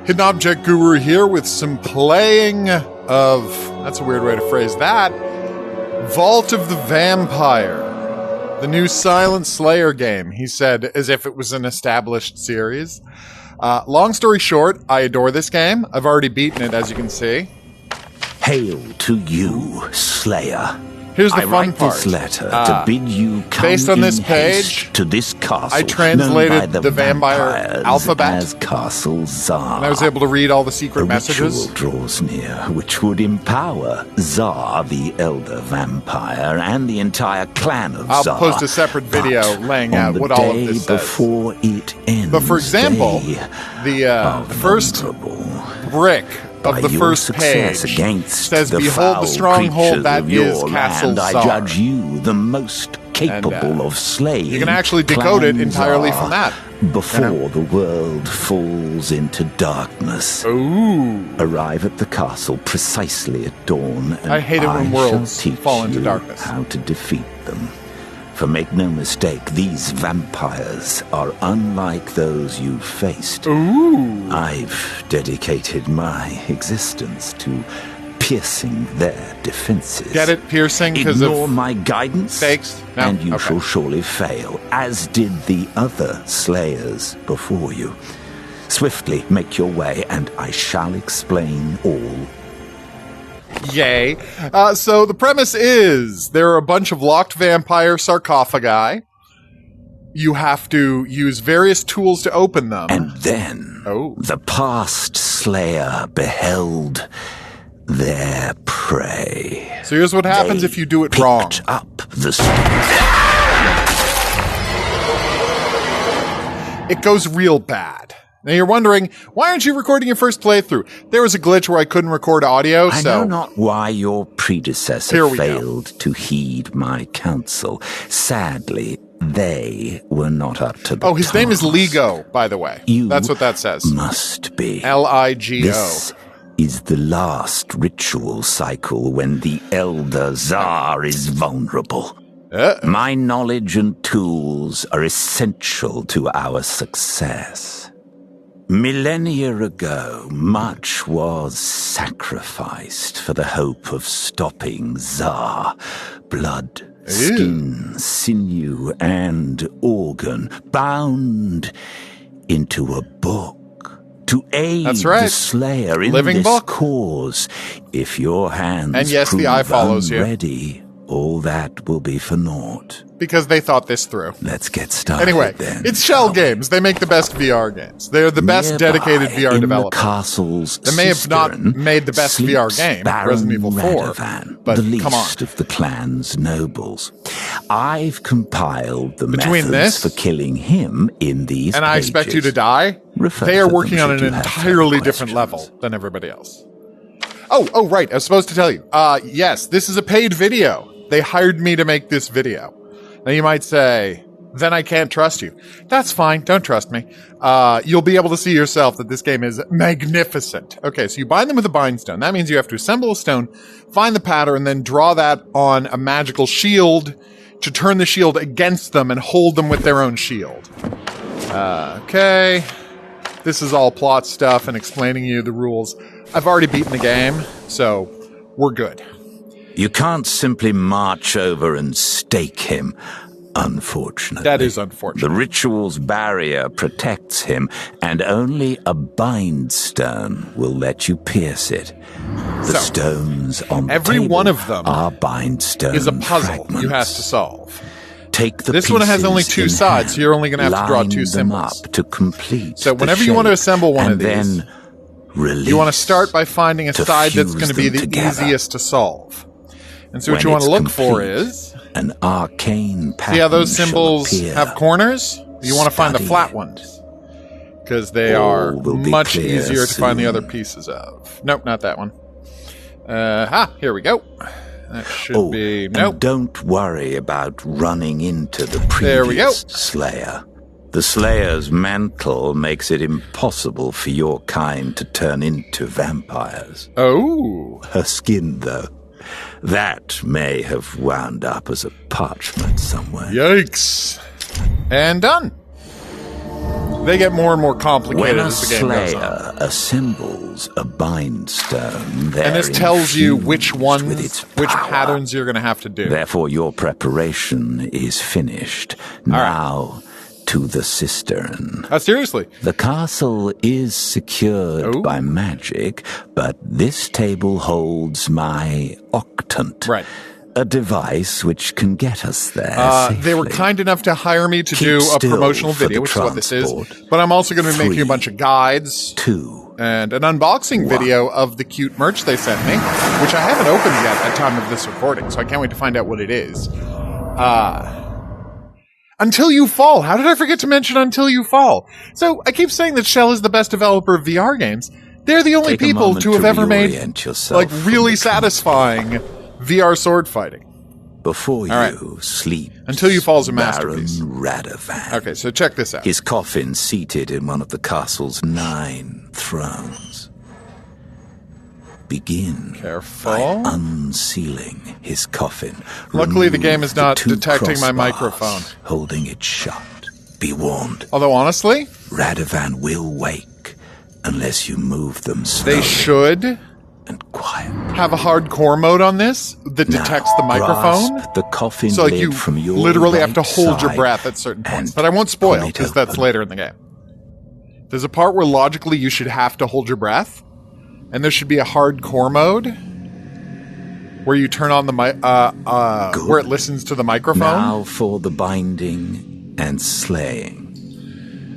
Hidden Object Guru here with some playing of, that's a weird way to phrase that, Vault of the Vampire, the new Silent Slayer game, he said, as if it was an established series. Long story short, I adore this game. I've already beaten it, as you can see. Hail to you, Slayer. Here's the fun part. I write this letter to bid you come based on this in page, haste to this castle. I translated known by the vampire alphabet, as Castle Tsar. And I was able to read all the secret messages. A ritual draws near, which would empower Tsar, the elder vampire, and the entire clan of Tsar. I'll post a separate video laying out what all of this says. Before it ends, but for example, the first brick of the first page says, "Behold the stronghold that is Castle Tsar." I judge you the most capable of slaying. You can actually decode it entirely from that. Before the world falls into darkness. Ooh. Arrive at the castle precisely at dawn, and I hate it when worlds fall into darkness. How to defeat them. For make no mistake, these vampires are unlike those you've faced. Ooh. I've dedicated my existence to piercing their defenses. Get it? Piercing because of Ignore my guidance, stakes? No? And you Okay. shall surely fail, as did the other slayers before you. Swiftly make your way, and I shall explain all. Yay. So the premise is there are a bunch of locked vampire sarcophagi. You have to use various tools to open them. And then the past slayer beheld their prey. So here's what happens if you do it wrong. Up the It goes real bad. Now you're wondering, why aren't you recording your first playthrough? There was a glitch where I couldn't record audio, I know not why your predecessor failed to heed my counsel. Sadly, they were not up to the Oh, his task. name is Ligo, by the way. That's what that says. Must be. Ligo. This is the last ritual cycle when the Elder Tsar is vulnerable. My knowledge and tools are essential to our success. Millennia ago, much was sacrificed for the hope of stopping Tsar. Blood, skin, sinew, and organ bound into a book to aid the Slayer in this cause. If your hands and yes, prove the eye follows unready, all that will be for naught. Because they thought this through. Let's get started. Anyway, then. it's Schell Games. They make the best VR games. They're the best dedicated VR developers. They may have not made the best VR game, Resident Evil 4, but the least come on. of the clan's nobles. I've compiled the methods for killing him in these And I expect you to die? They are working on an entirely different level than everybody else. Oh, right. I was supposed to tell you. Yes, this is a paid video. They hired me to make this video. Now you might say, then I can't trust you. That's fine. Don't trust me. You'll be able to see yourself that this game is magnificent. Okay, so you bind them with a bind stone. That means you have to assemble a stone, find the pattern, then draw that on a magical shield to turn the shield against them and hold them with their own shield. Okay. This is all plot stuff and explaining you the rules. I've already beaten the game, so we're good. You can't simply march over and stake him, unfortunately. That is unfortunate. The ritual's barrier protects him, and only a bind stone will let you pierce it. The stones on the every table one of them are bind stone is a puzzle fragments. you have to solve. Take the this one has only two sides, so you're only going to have to draw two them symbols. Up to complete so whenever you want to assemble one of these, you want to start by finding a side that's going to be the easiest to solve. And so what you want to look for is an arcane pattern. See how those symbols have corners? You want to find the flat ones because they are much easier to find the other pieces of. Nope, not that one. Here we go. That should be nope. And don't worry about running into the previous Slayer. The Slayer's mantle makes it impossible for your kind to turn into vampires. Oh. Her skin, though. That may have wound up as a parchment somewhere. Yikes. And done. They get more and more complicated When a as the game goes slayer on. assembles a bindstone, And this tells you which ones, with its which power. patterns you're going to have to do. Therefore, your preparation is finished. Now, to the cistern. Seriously? The castle is secured by magic, but this table holds my octant. Right. A device which can get us there safely. They were kind enough to hire me to do a promotional video, which is what this is. But I'm also going to be making a bunch of guides. 2. And an unboxing video of the cute merch they sent me, which I haven't opened yet at time of this recording, so I can't wait to find out what it is. Until You Fall. How did I forget to mention Until You Fall? So I keep saying that Schell is the best developer of VR games. They're the only people to have ever made like really satisfying VR sword fighting. Before you sleep, Until You Fall is a masterpiece. Radovan. Okay, so check this out. His coffin seated in one of the castle's 9 thrones. Begin by unsealing his coffin. Luckily, the game is not Remove the 2 detecting my crossbars, microphone. holding it shut. Be warned. Although, honestly, Radovan will wake unless you move them slowly. They should and quiet. Have a hardcore mode on this that detects the microphone. Grasp the coffin so like lid you from your literally right have to hold your side breath at certain points. But I won't spoil because that's later in the game. There's a part where logically you should have to hold your breath, and there should be a hardcore mode where you turn on the where it listens to the microphone. Now for the binding and slaying.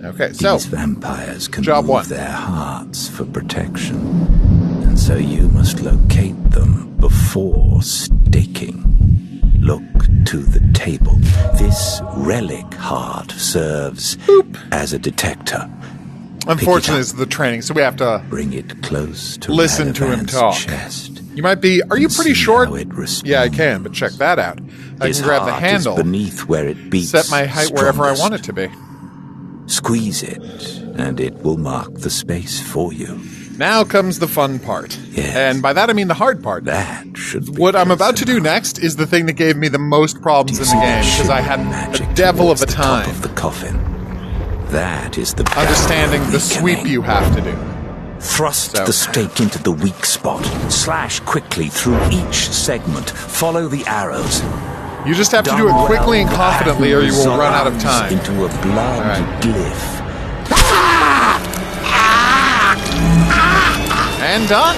Okay, so these vampires can job move 1. their hearts for protection, and so you must locate them before staking. Look to the table. This relic heart serves as a detector. Unfortunately, it's the training, so we have to bring it close to listen to him talk. Chest. You might be. Are you pretty short? It yeah, I can, but check that out. I can grab the handle. Is beneath where it beats. Set my height wherever I want it to be. Squeeze it, and it will mark the space for you. Now comes the fun part. Yes. And by that I mean the hard part. That should be what I'm about to do next is the thing that gave me the most problems in the game, because I had a devil of a time. Top of the coffin. That is the understanding the sweep you have to do. Thrust the stake into the weak spot. Slash quickly through each segment. Follow the arrows. You just have to do it quickly and confidently, or you will run out of time. Into a blood glyph. And done.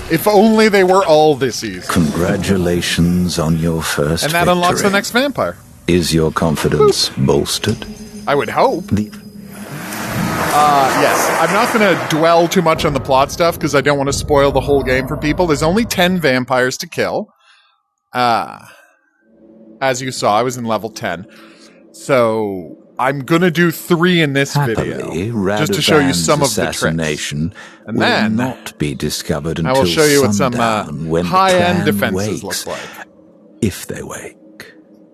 If only they were all this easy. Congratulations on your first And that unlocks the next vampire. Is your confidence bolstered? I would hope. Yes. I'm not going to dwell too much on the plot stuff because I don't want to spoil the whole game for people. There's only 10 vampires to kill. As you saw, I was in level 10. So I'm going to do 3 in this video, just to show you some of the tricks. And then not be discovered until I will show you what some when high-end defenses look like. If they wake.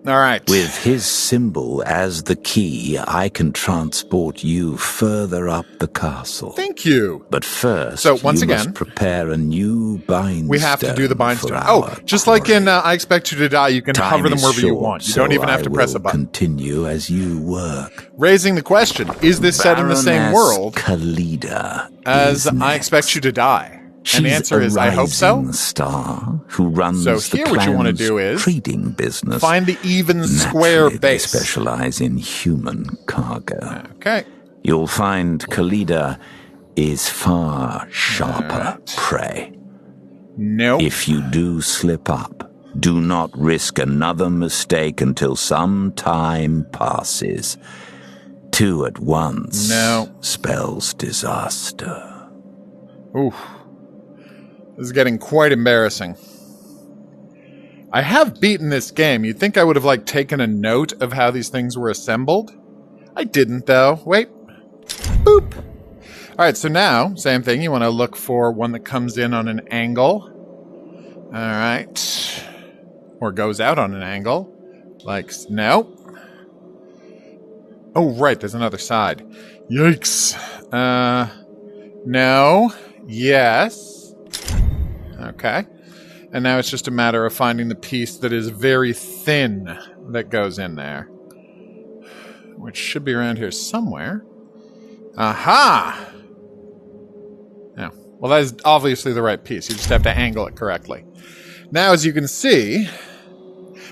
All right. With his symbol as the key, I can transport you further up the castle. Thank you. But first, so once you again, must prepare a new bindstone. We have to do the bindstone. Oh, just like in I Expect You to Die, you can hover them wherever you want. You don't even have to press a button. Continue as you work. Raising the question, is this set in the same world Khalida as I Expect You to Die? And the answer is, I hope so. Star who runs so here, what you want to do is trading business. Find the even square base. They specialize in human cargo. Okay. You'll find Khalida is far sharper prey. Nope. If you do slip up, do not risk another mistake until some time passes. 2 at once spells disaster. Oof. This is getting quite embarrassing. I have beaten this game. You'd think I would have, taken a note of how these things were assembled. I didn't, though. Wait. Boop. All right, so now, same thing. You want to look for one that comes in on an angle. All right. Or goes out on an angle. No. Oh, right, there's another side. Yikes. No. Yes. Okay. And now it's just a matter of finding the piece that is very thin that goes in there. Which should be around here somewhere. Aha! Yeah. Well, that is obviously the right piece. You just have to angle it correctly. Now, as you can see,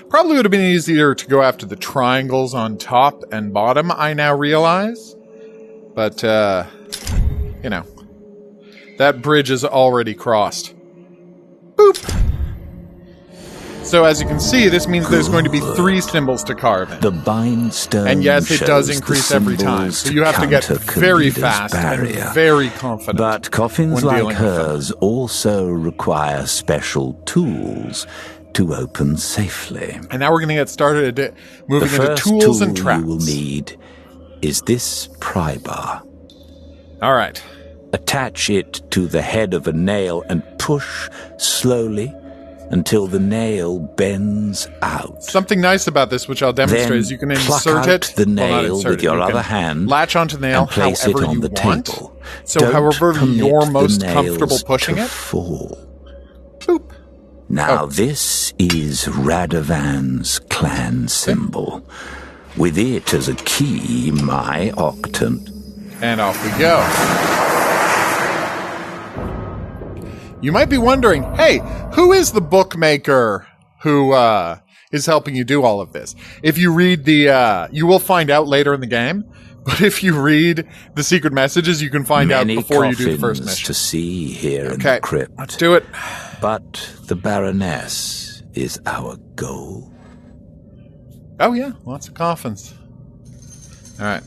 probably would have been easier to go after the triangles on top and bottom, I now realize. But, you know, that bridge is already crossed. Boop! So as you can see, this means there's going to be 3 symbols to carve in. The bind stone, and yes, it does increase every time. So you have to get very fast and very confident. But coffins like hers also require special tools to open safely. And now we're going to get started moving into tools and traps. The first tool you will need is this pry bar. All right. Attach it to the head of a nail and push slowly until the nail bends out. Something nice about this, which I'll demonstrate, is you can insert it. The nail with your other hand. Latch onto the nail and place it on the table. So however you're most comfortable pushing it. Fall. Boop. Now this is Radovan's clan symbol. With it as a key, my octant. And off we go. You might be wondering, hey, who is the bookmaker who is helping you do all of this? If you read the, you will find out later in the game, but if you read the secret messages, you can find out before you do the first mission. To see here in the crypt. Let's do it. But the Baroness is our goal. Oh yeah, lots of coffins. All right.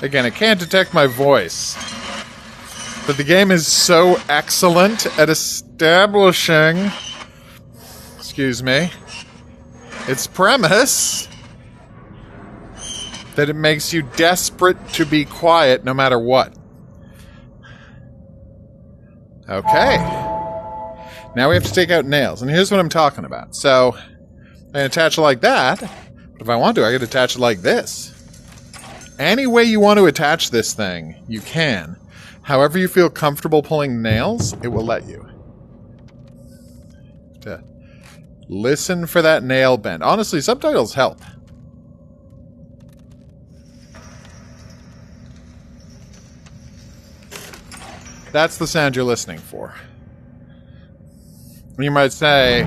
Again, I can't detect my voice. But the game is so excellent at establishing, excuse me, its premise that it makes you desperate to be quiet no matter what. Okay. Now we have to take out nails, and here's what I'm talking about. So, I can attach it like that, but if I want to, I can attach it like this. Any way you want to attach this thing, you can. However you feel comfortable pulling nails, it will let you. To listen for that nail bend. Honestly, subtitles help. That's the sound you're listening for. You might say,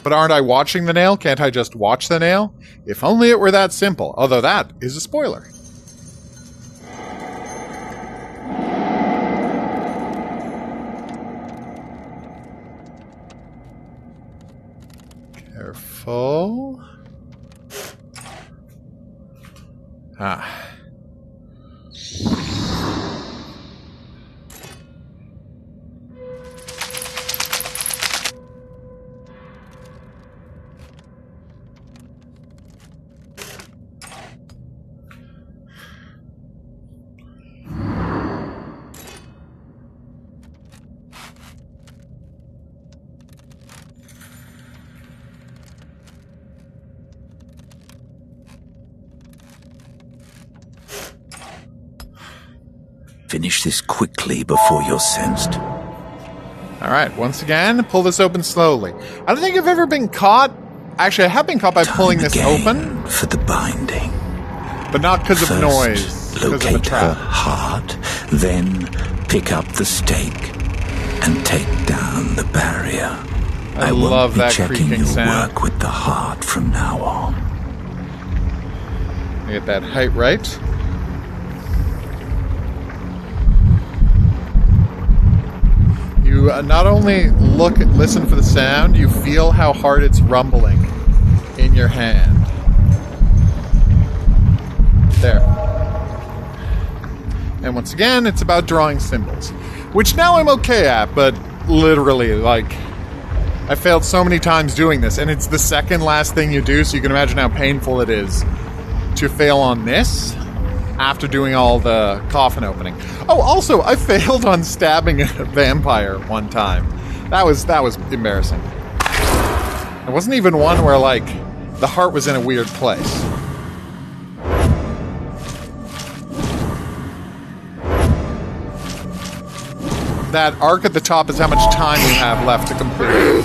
but aren't I watching the nail? Can't I just watch the nail? If only it were that simple. Although that is a spoiler. Careful. Ah. Finish this quickly before you're sensed. Alright, once again, pull this open slowly. I don't think I've ever been caught. Actually, I have been caught by pulling this open. For the binding. But not because of noise. Locate her heart, then pick up the stake and take down the barrier. I love that won't be checking your sound. work with the heart from now on. Get that height right. You not only listen for the sound, you feel how hard it's rumbling in your hand. There. And once again, it's about drawing symbols. Which now I'm okay at, but literally, like, I failed so many times doing this, and it's the second last thing you do, so you can imagine how painful it is to fail on this after doing all the coffin opening. Oh, also, I failed on stabbing a vampire one time. That was embarrassing. It wasn't even one where, like, the heart was in a weird place. that arc at the top is how much time you have left to complete it.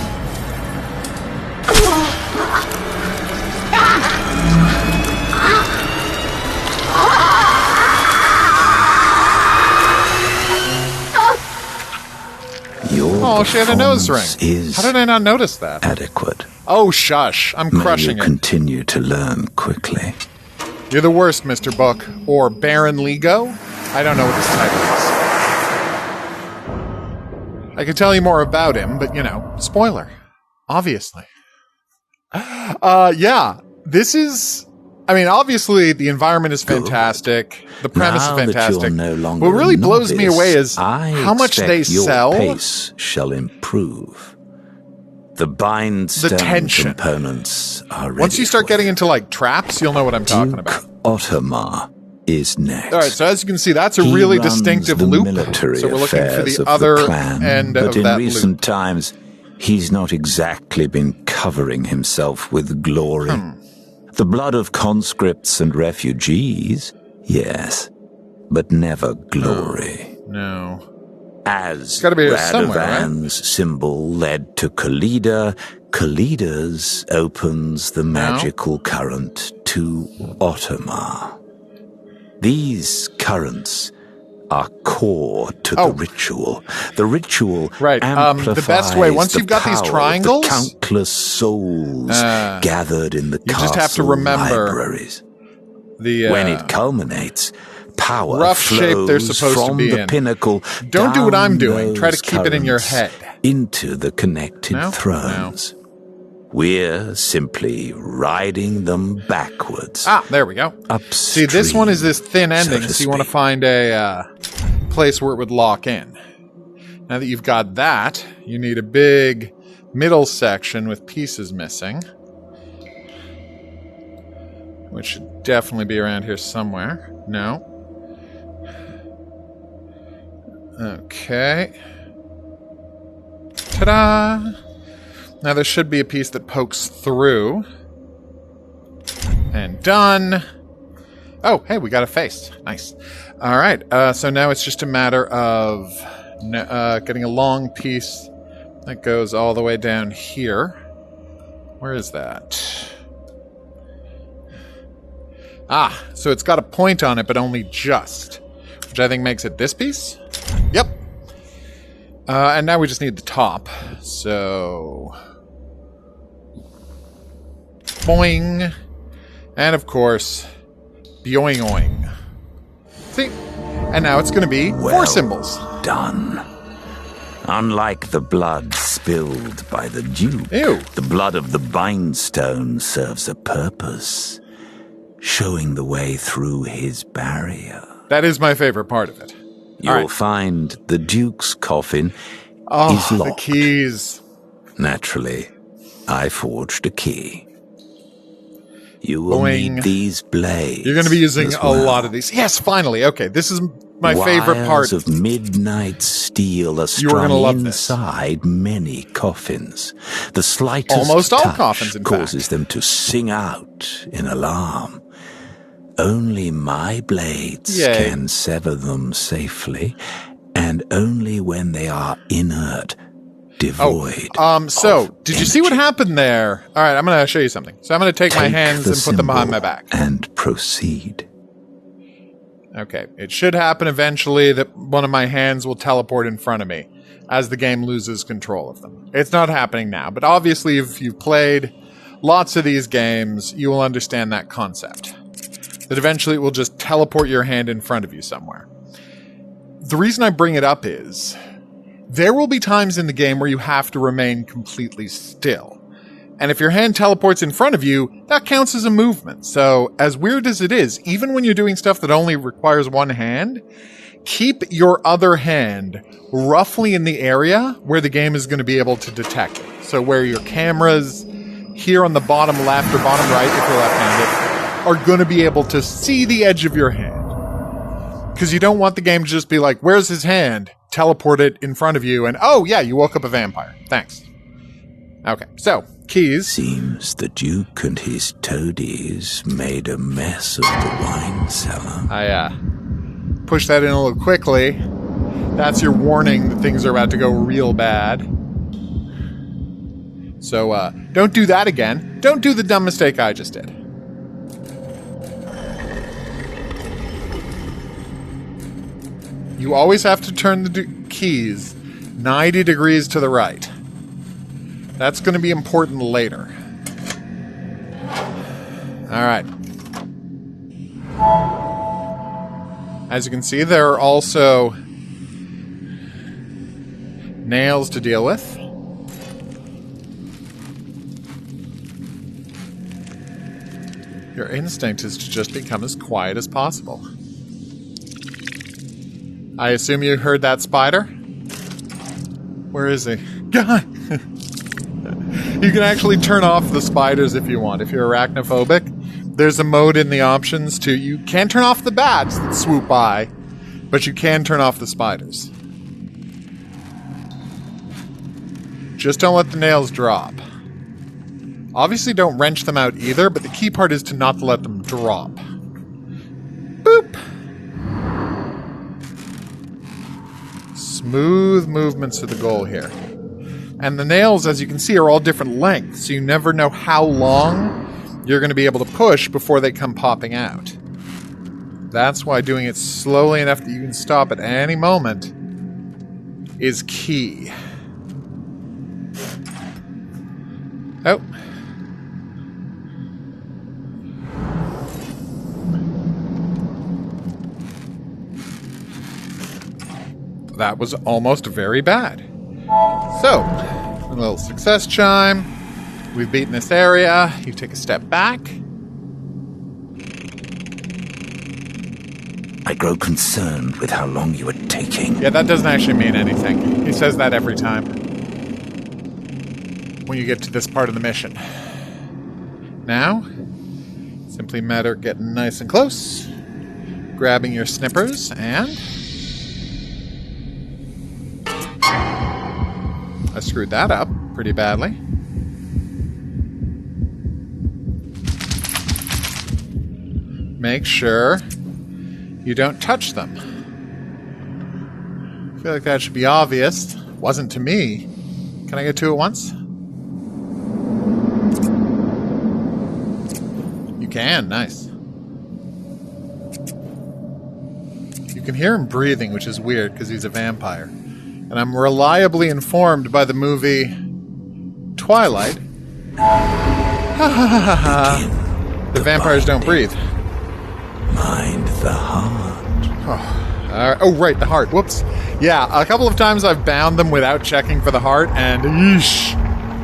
Oh, she had a nose ring. How did I not notice that? Adequate. Oh, shush. I'm crushing it. Continue to learn quickly. You're the worst, Mr. Book. Or Baron Lego? I don't know what this title is. I could tell you more about him, but, you know, spoiler. Obviously. Yeah. This is... I mean, obviously, the environment is fantastic. The premise is fantastic. What really blows me away is how much they sell. Your pace shall improve. The bindstone components are ready. Once you start getting into, like, traps, you'll know what I'm talking about. Otomar is next. All right, so as you can see, that's a really distinctive loop. So we're looking for the other end of that loop. But in recent times, he's not exactly been covering himself with glory. The blood of conscripts and refugees, yes, but never glory. No. As Radovan's right? symbol led to Khalida, Khalida's opens the magical current to Otomar. These currents are core to the ritual. The ritual amplifies the best way, once you've got these triangles, the countless souls gathered in the you just have to remember libraries. When it culminates, power rough shape they're supposed from to be the in. pinnacle. Don't do what I'm doing. Try to keep it in your head. Into the connected thrones. We're simply riding them backwards. Ah, there we go. Upstream, see, this one is this thin ending, so you want to find a place where it would lock in. Now that you've got that, you need a big middle section with pieces missing. Which should definitely be around here somewhere. No. Okay. Ta-da! Now there should be a piece that pokes through. And done. Oh, hey, we got a face. Nice. All right, so now it's just a matter of getting a long piece that goes all the way down here. Where is that? Ah, so it's got a point on it, but only just. Which I think makes it this piece? Yep. And now we just need the top. So... boing. And of course, boing-oing. See? And now it's going to be 4 symbols. Done. Unlike the blood spilled by the Duke, Ew. the blood of the bindstone serves a purpose, showing the way through his barrier. That is my favorite part of it. You'll find the Duke's coffin is locked. The keys. Naturally, I forged a key. You will need these blades. You're going to be using a lot of these. Yes, finally. Okay, this is my favorite part. Wires of midnight steel are strung inside many coffins. The slightest almost all touch coffins, in causes them to sing out in alarm. Only my blades can sever them safely, and only when they are inert, devoid. So, did you see what happened there? All right, I'm going to show you something. So I'm going to take my hands and put them behind my back. And proceed. Okay, it should happen eventually that one of my hands will teleport in front of me as the game loses control of them. It's not happening now, but obviously if you've played lots of these games, you will understand that concept. That eventually it will just teleport your hand in front of you somewhere. The reason I bring it up is there will be times in the game where you have to remain completely still. And if your hand teleports in front of you, that counts as a movement. So, as weird as it is, even when you're doing stuff that only requires one hand, keep your other hand roughly in the area where the game is going to be able to detect it. So where your cameras here on the bottom left or bottom right, if you're left-handed, are going to be able to see the edge of your hand. Because you don't want the game to just be like, where's his hand? Teleport it in front of you, and oh yeah, you woke up a vampire. Thanks. Okay, so, keys. Seems the Duke and his toadies made a mess of the wine cellar. I pushed that in a little quickly. That's your warning that things are about to go real bad. So, don't do that again. Don't do the dumb mistake I just did. You always have to turn the keys 90 degrees to the right. That's going to be important later. Alright. As you can see, there are also nails to deal with. Your instinct is to just become as quiet as possible. I assume you heard that spider? Where is he? God! You can actually turn off the spiders if you want. If you're arachnophobic, there's a mode in the options to... You can't turn off the bats that swoop by, but you can turn off the spiders. Just don't let the nails drop. Obviously don't wrench them out either, but the key part is to not let them drop. Boop! Smooth movements to the goal here. And the nails, as you can see, are all different lengths, so you never know how long you're going to be able to push before they come popping out. That's why doing it slowly enough that you can stop at any moment is key. Oh. That was almost very bad. So, a little success chime. We've beaten this area. You take a step back. I grow concerned with how long you are taking. Yeah, that doesn't actually mean anything. He says that every time. When you get to this part of the mission. Now, simply a matter of getting nice and close. Grabbing your snippers and... I screwed that up pretty badly. Make sure you don't touch them. I feel like that should be obvious. Wasn't to me. Can I get two at once? You can, nice. You can hear him breathing, which is weird because he's a vampire. And I'm reliably informed by the movie Twilight. The vampires don't breathe. Mind the heart. Oh, right, the heart. Whoops. Yeah, a couple of times I've bound them without checking for the heart, and yeesh,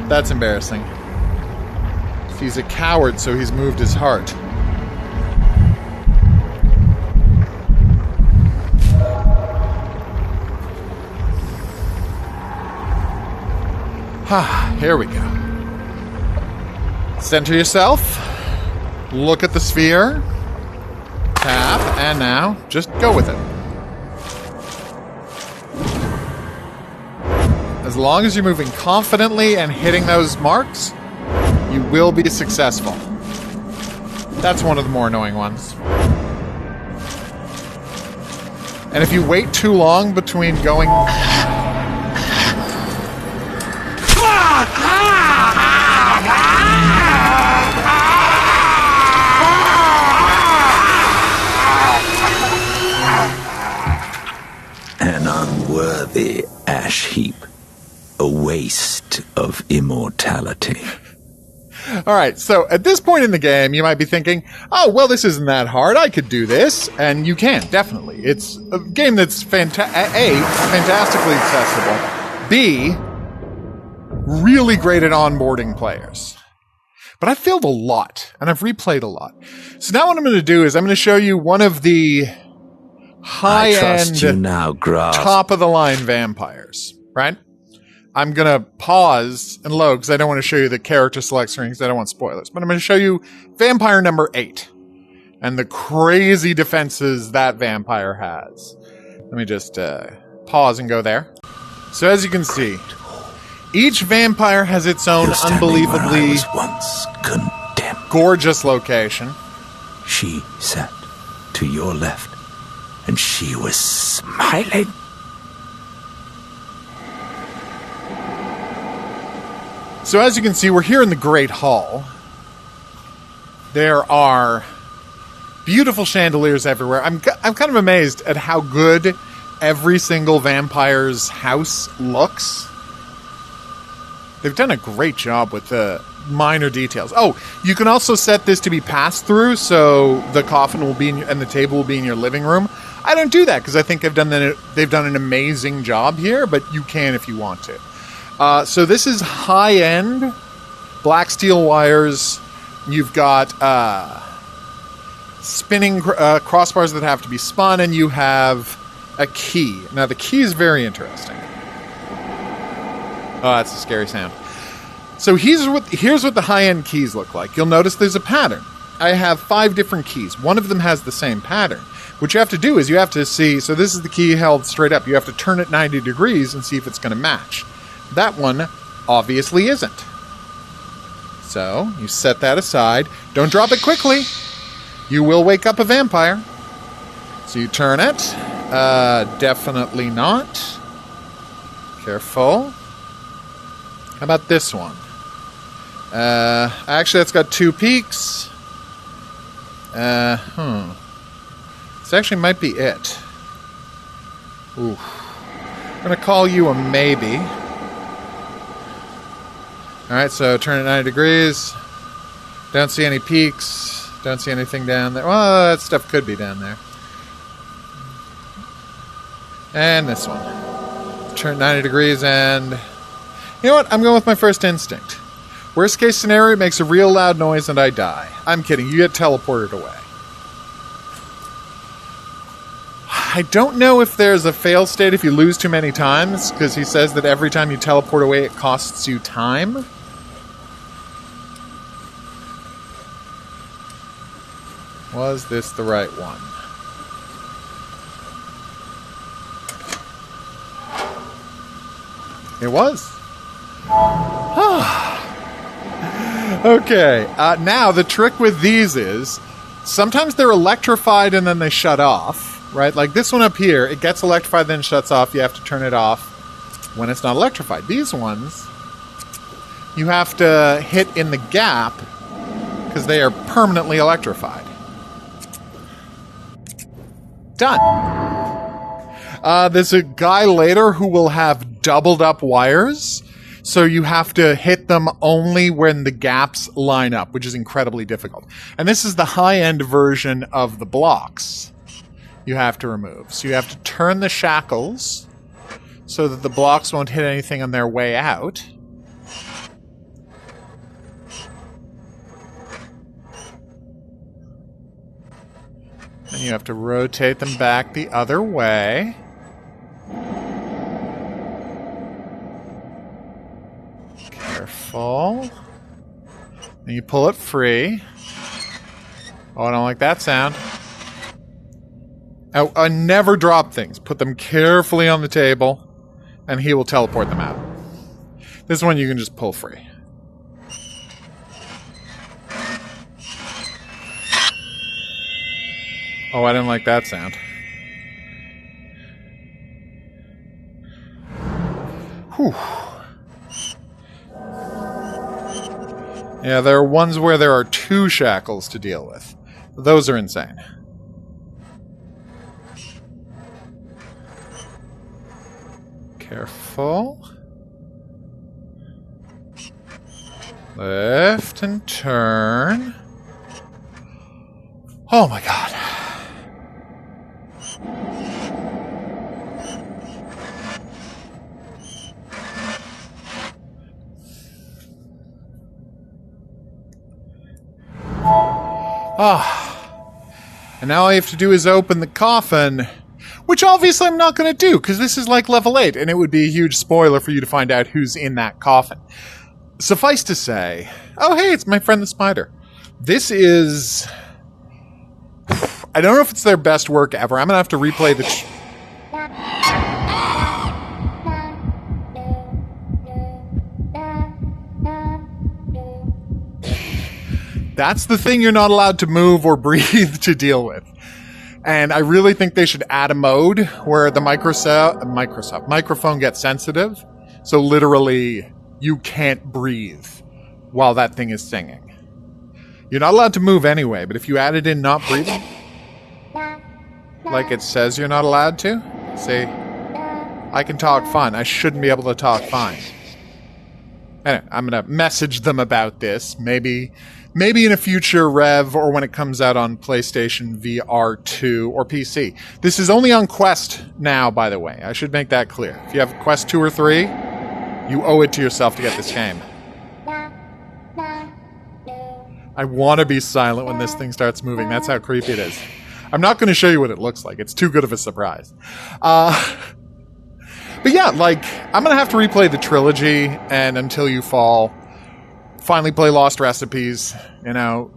that's embarrassing. He's a coward, so he's moved his heart. Here we go. Center yourself. Look at the sphere. Tap, and now, just go with it. As long as you're moving confidently and hitting those marks, you will be successful. That's one of the more annoying ones. And if you wait too long between going... An unworthy ash heap. A waste of immortality. Alright, so at this point in the game, you might be thinking, oh, well, this isn't that hard. I could do this. And you can, definitely. It's a game that's fantastically accessible. B, really great at onboarding players. But I've failed a lot, and I've replayed a lot. So now what I'm going to do is I'm going to show you one of the high-end, top-of-the-line vampires, right? I'm going to pause and load because I don't want to show you the character select screen because I don't want spoilers. But I'm going to show you vampire number 8 and the crazy defenses that vampire has. Let me just pause and go there. So as you can see, each vampire has its own unbelievably gorgeous location. She sat to your left, and she was smiling. So as you can see, we're here in the Great Hall. There are beautiful chandeliers everywhere. I'm kind of amazed at how good every single vampire's house looks. They've done a great job with the minor details. Oh, you can also set this to be passed through, so the coffin will be and the table will be in your living room. I don't do that because I think they've done an amazing job here, but you can if you want to. So this is high-end black steel wires. You've got spinning crossbars that have to be spun, and you have a key. Now, the key is very interesting. Oh, that's a scary sound. So here's what the high-end keys look like. You'll notice there's a pattern. I have 5 different keys. One of them has the same pattern. What you have to do is you have to see, so this is the key held straight up. You have to turn it 90 degrees and see if it's going to match. That one obviously isn't. So you set that aside. Don't drop it quickly. You will wake up a vampire. So you turn it. Definitely not. Careful. How about this one? Actually, that's got 2 peaks. This actually might be it. Ooh. I'm going to call you a maybe. Alright, so turn it 90 degrees. Don't see any peaks. Don't see anything down there. Well, that stuff could be down there. And this one. Turn 90 degrees and... You know what? I'm going with my first instinct. Worst case scenario, it makes a real loud noise and I die. I'm kidding. You get teleported away. I don't know if there's a fail state if you lose too many times, because he says that every time you teleport away, it costs you time. Was this the right one? It was. Okay, now the trick with these is sometimes they're electrified and then they shut off, right? Like this one up here, it gets electrified then shuts off. You have to turn it off when it's not electrified. These ones, you have to hit in the gap because they are permanently electrified. Done. There's a guy later who will have doubled up wires, so you have to hit them only when the gaps line up, which is incredibly difficult. And this is the high-end version of the blocks you have to remove. So you have to turn the shackles so that the blocks won't hit anything on their way out. And you have to rotate them back the other way. Careful. And you pull it free. Oh, I don't like that sound. I never drop things. Put them carefully on the table, and he will teleport them out. This one you can just pull free. Oh, I didn't like that sound. Whew. Yeah, there are ones where there are 2 shackles to deal with. Those are insane. Careful. Lift and turn. Oh my god. And now all you have to do is open the coffin, which obviously I'm not going to do, because this is like level 8, and it would be a huge spoiler for you to find out who's in that coffin. Suffice to say... Oh, hey, it's my friend the spider. This is... I don't know if it's their best work ever. I'm going to have to replay the... That's the thing you're not allowed to move or breathe to deal with. And I really think they should add a mode where the microphone gets sensitive. So literally, you can't breathe while that thing is singing. You're not allowed to move anyway, but if you added in not breathing, like it says you're not allowed to, see, I can talk fine. I shouldn't be able to talk fine. Anyway, I'm going to message them about this. Maybe in a future rev or when it comes out on PlayStation VR 2 or PC. This is only on Quest now, by the way. I should make that clear. If you have Quest 2 or 3, you owe it to yourself to get this game. I want to be silent when this thing starts moving. That's how creepy it is. I'm not going to show you what it looks like. It's too good of a surprise. But yeah, like, I'm going to have to replay the trilogy and Until You Fall. Finally play Lost Recipes. You know,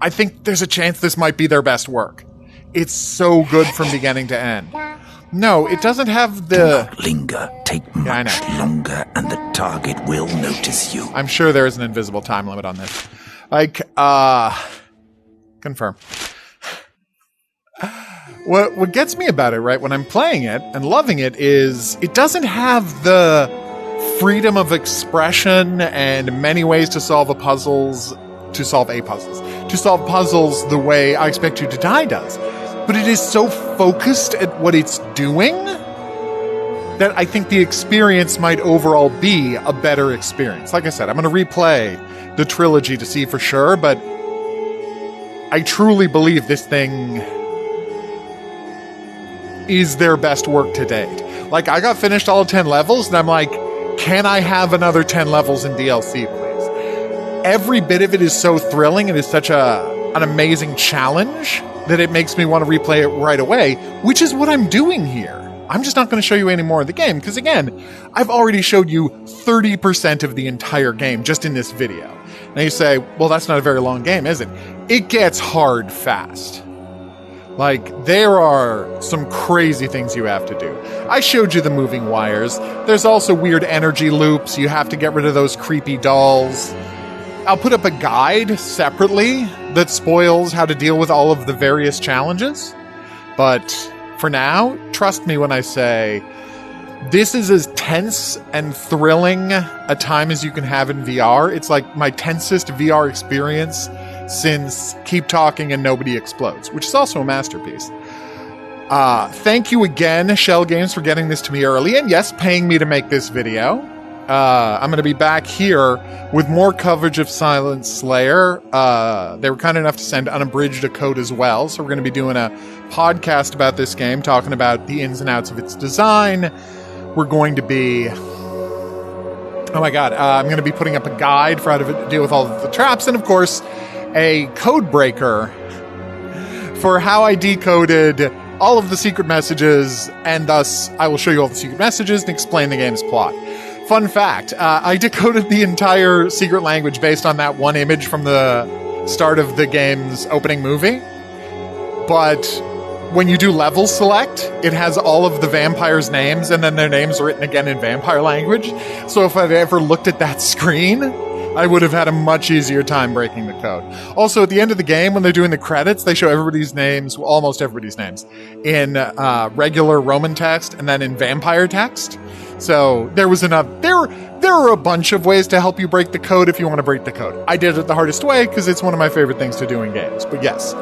I think there's a chance this might be their best work. It's so good from beginning to end. No, it doesn't have the... Do not linger. Take much longer and the target will notice you. I'm sure there is an invisible time limit on this. Like, confirm. What gets me about it, right, when I'm playing it and loving it is it doesn't have the freedom of expression and many ways to solve puzzles the way I Expect You to Die does. But it is so focused at what it's doing that I think the experience might overall be a better experience. Like I said, I'm going to replay the trilogy to see for sure, but I truly believe this thing is their best work to date. Like, I got finished all 10 levels, and I'm like, can I have another 10 levels in DLC, please? Every bit of it is so thrilling, and is such an amazing challenge that it makes me want to replay it right away, which is what I'm doing here. I'm just not going to show you any more of the game, because again, I've already showed you 30% of the entire game just in this video. Now you say, well, that's not a very long game, is it? It gets hard fast. Like, there are some crazy things you have to do. I showed you the moving wires. There's also weird energy loops. You have to get rid of those creepy dolls. I'll put up a guide separately that spoils how to deal with all of the various challenges. But for now, trust me when I say this is as tense and thrilling a time as you can have in VR. It's like my tensest VR experience since Keep Talking and Nobody Explodes, which is also a masterpiece. Thank you again, Schell Games, for getting this to me early, and yes, paying me to make this video. I'm going to be back here with more coverage of Silent Slayer. They were kind enough to send unabridged a code as well, so we're going to be doing a podcast about this game, talking about the ins and outs of its design. We're going to be... Oh my god, I'm going to be putting up a guide for how to deal with all of the traps, and of course, a code breaker for how I decoded all of the secret messages, and thus I will show you all the secret messages and explain the game's plot. Fun fact, I decoded the entire secret language based on that one image from the start of the game's opening movie, but when you do level select, it has all of the vampires' names, and then their names are written again in vampire language. So if I'd ever looked at that screen, I would have had a much easier time breaking the code. Also, at the end of the game, when they're doing the credits, they show everybody's names, well, almost everybody's names, in regular Roman text and then in vampire text. So there was enough. There are a bunch of ways to help you break the code if you want to break the code. I did it the hardest way because it's one of my favorite things to do in games. But yes,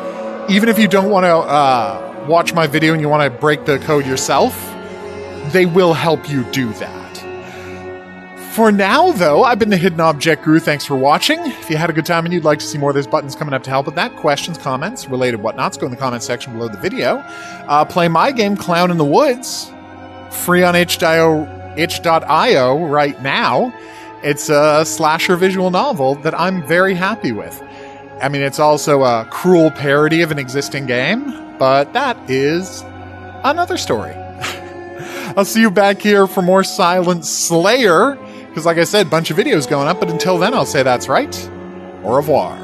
even if you don't want to watch my video and you want to break the code yourself, they will help you do that. For now, though, I've been the Hidden Object Guru. Thanks for watching. If you had a good time and you'd like to see more, there's buttons coming up to help with that. Questions, comments, related whatnots, go in the comments section below the video. Play my game, Clown in the Woods, free on itch.io right now. It's a slasher visual novel that I'm very happy with. I mean, it's also a cruel parody of an existing game, but that is another story. I'll see you back here for more Silent Slayer, because like I said, bunch of videos going up, but until then, I'll say that's right. Au revoir.